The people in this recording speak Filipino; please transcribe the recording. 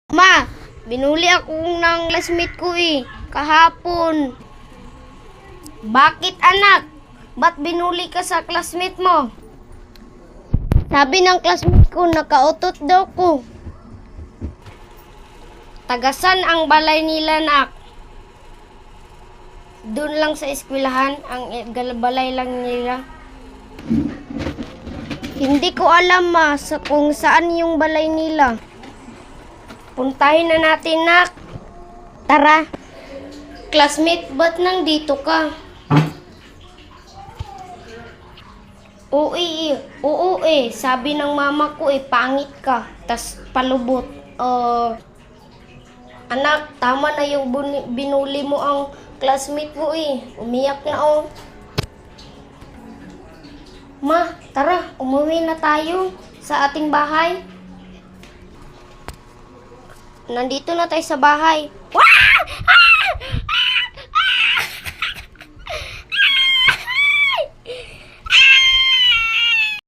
Ma, binuli ako ng classmate ko kahapon. Bakit anak? Ba't binuli ka sa classmate mo? Sabi ng classmate ko, nakautot daw ko. Tagasan ang balay nila, nak? Doon lang sa eskwelahan, ang balay lang nila. Hindi ko alam, ma, kung saan yung balay nila. Puntahin na natin, nak. Tara. Classmate, ba't nandito ka? Oo sabi ng mama ko pangit ka, tas palubot. Anak, tama na yung binuli mo ang classmate mo umiyak na Ma, tara, umuwi na tayo sa ating bahay. Nandito na tayo sa bahay. Wah!